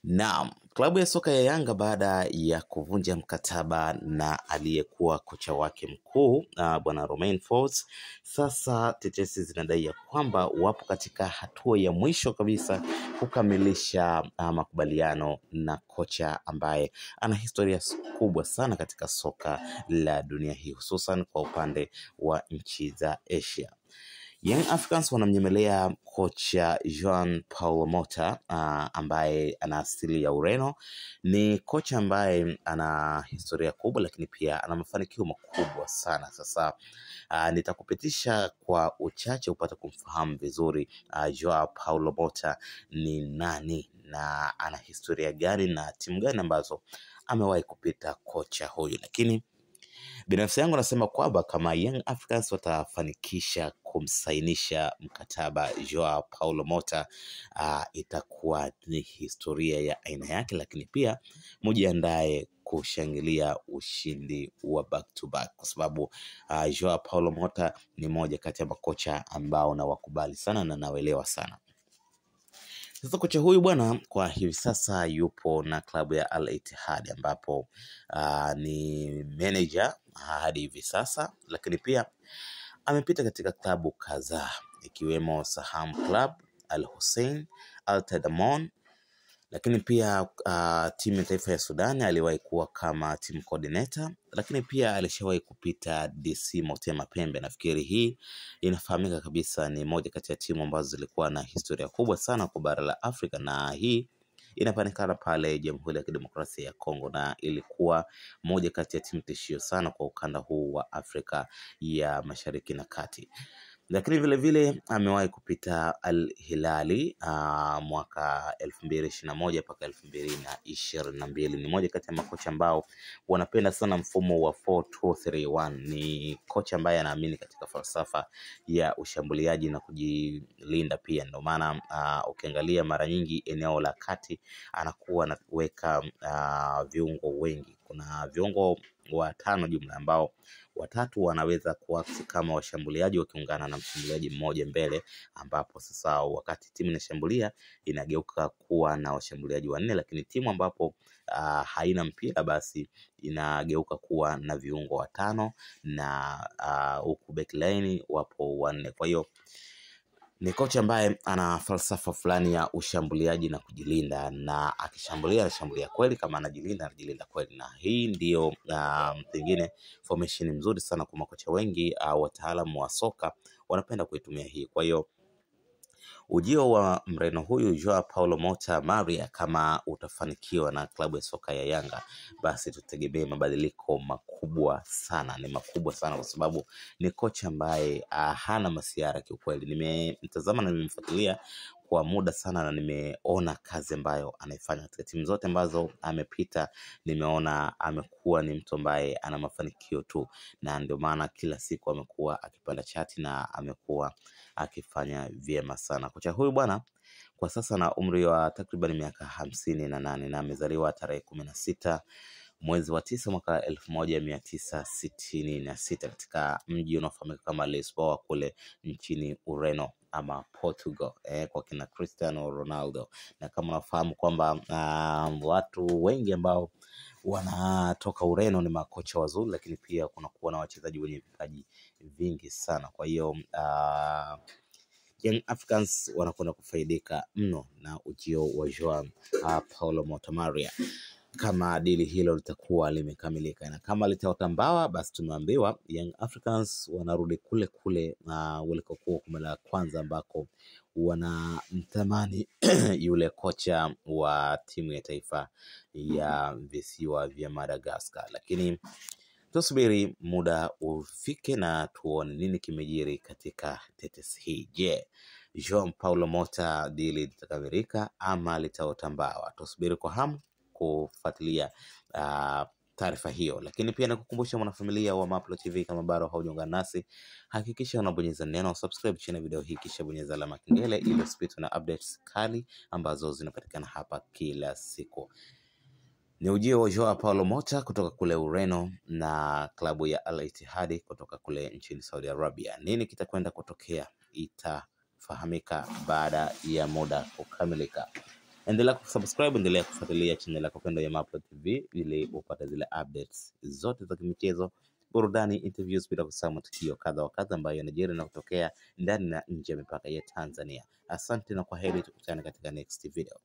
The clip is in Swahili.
Naam, klabu ya soka ya Yanga baada ya kuvunja mkataba na aliyekuwa kocha wake mkuu bwana Romain Folz, sasa tetesi zinadai ya kwamba wapo katika hatua ya mwisho kabisa kukamilisha makubaliano na kocha ambaye ana historia kubwa sana katika soka la dunia hii, hususan kwa upande wa nchi za Asia. Young Africans wanamnyemelea kocha Joao Paulo Mota ambaye ana asili ya Ureno. Ni kocha ambaye ana historia kubwa, lakini pia ana mafanikio makubwa sana. Sasa nitakupitisha kwa uchache upate kumfahamu vizuri Joao Paulo Mota ni nani na ana historia gani na timu gani ambazo amewahi kupita kocha huyu. Lakini binafsi yangu nasema kwamba kama Young Africans watafanikisha kumsainisha mkataba Joao Paulo Mota, itakuwa ni historia ya aina yake, lakini pia mujiandae kushangilia ushindi wa back to back, kwa sababu Joao Paulo Mota ni moja kati ya makocha ambao na wakubali sana na nawaelewa sana. Sasa kocha huyu bwana kwa hivi sasa yupo na klabu ya Al Ittihad ambapo ni manager hadi hivi sasa, lakini pia amepita katika klabu kadhaa ikiwemo Saham Club, Al Hussein, Al Tadamon, lakini pia timu ya taifa ya Sudan aliwahi kuwa kama team coordinator, lakini pia alishawahi kupita DC Motema Pembe. Nafikiri hii inafahamika kabisa, ni moja kati ya timu ambazo zilikuwa na historia kubwa sana kwa bara la Afrika, na hii inapatikana pale Jamhuri ya Kidemokrasia ya Kongo, na ilikuwa moja kati ya timu tishio sana kwa ukanda huu wa Afrika ya Mashariki na Kati. Lakini vile vile amewahi kupita Al Hilali mwaka 2021 mpaka 2022. Ni moja kati ya makocha ambao wanapenda sana mfumo wa 4-2-3-1. Ni kocha ambaye anaamini katika falsafa ya ushambuliaji na kujilinda pia. Ndio maana ukiangalia mara nyingi eneo la kati anakuwa anaweka viungo wengi. Kuna viungo watano jumla ambao watatu wanaweza kuwa kama washambuliaji wakiungana na mshambuliaji mmoja mbele, ambapo sasa wakati timu inashambulia inageuka kuwa na washambuliaji wanne, lakini timu ambapo haina mpira basi inageuka kuwa na viungo watano na huku backline wapo wanne. Kwa hiyo ni kocha ambaye ana falsafa fulani ya ushambuliaji na kujilinda, na akishambulia anashambulia kweli, kama anajilinda anajilinda kweli, na hii ndio pengine formation nzuri sana kwa makocha wengi wataalamu wa soka wanapenda kuitumia hii. Kwa hiyo ujio wa Mreno huyu Joao Paulo Mota Maria, kama utafanikiwa na klabu ya soka ya Yanga, basi tutegemee mabadiliko makubwa sana. Ni makubwa sana kwa sababu ni kocha ambaye hana masiara kiukweli. Nimemtazama na nimemfuatilia kwa muda sana, na nimeona kazi ambayo anaifanya katika timu zote ambazo amepita. Nimeona amekuwa ni mtu ambaye ana mafanikio tu, na ndio maana kila siku amekuwa akipanda chati na amekuwa akifanya vyema sana. Kocha huyu bwana kwa sasa na umri wa takriban miaka 58 na amezaliwa tarehe 16 mwezi wa 9 mwaka 1966 katika mji unaofahamika kama Lisboa kule nchini Ureno ama Portugal, kwa kina Cristiano Ronaldo. Na kama unafahamu kwamba watu wengi ambao wanatoka Ureno ni makocha wazuri, lakini pia kuna kuwa na wachezaji wenye vipaji vingi sana. Kwa hiyo Young Africans wanakwenda kufaidika mno na ujio wa Joao Paulo Mota Maria kama dili hilo litakuwa limekamilika, na kama litaotambawa basi tumeambiwa Young Africans wanarudi kule kule na walikokuwa kwa mara ya kwanza, ambako wanamtamani yule kocha wa timu ya taifa ya visiwa vya Madagascar. Lakini tusubiri muda ufike na tuone nini kimejiri katika tetesi hii. Je, Joao Paulo Mota dili litakamilika ama litaotambawa? Tusubiri kwa hamu kufuatilia taarifa hiyo. Lakini pia nakukumbusha mwanafamilia wa Mapro TV, kama bado haujaungana nasi, hakikisha unabonyeza neno subscribe chini ya video hii, kisha bonyeza alama kengele ili usipitwe na updates kali ambazo zinapatikana hapa kila siku. Ni ujio wa Joao Paulo Mota kutoka kule Ureno na klabu ya Al Ittihad kutoka kule nchini Saudi Arabia. Nini kitakwenda kutokea itafahamika baada ya muda kukamilika. Endelea kusubscribe, endelea kufuatilia channel yako pendwa ya Mapro TV ili upate zile updates zote za kimichezo, burudani, interviews, bila kusahau matukio kadha wa kadha ambayo yanajiri na kutokea ndani na nje ya mipaka ya Tanzania. Asante na kwaheri, tukutane katika next video.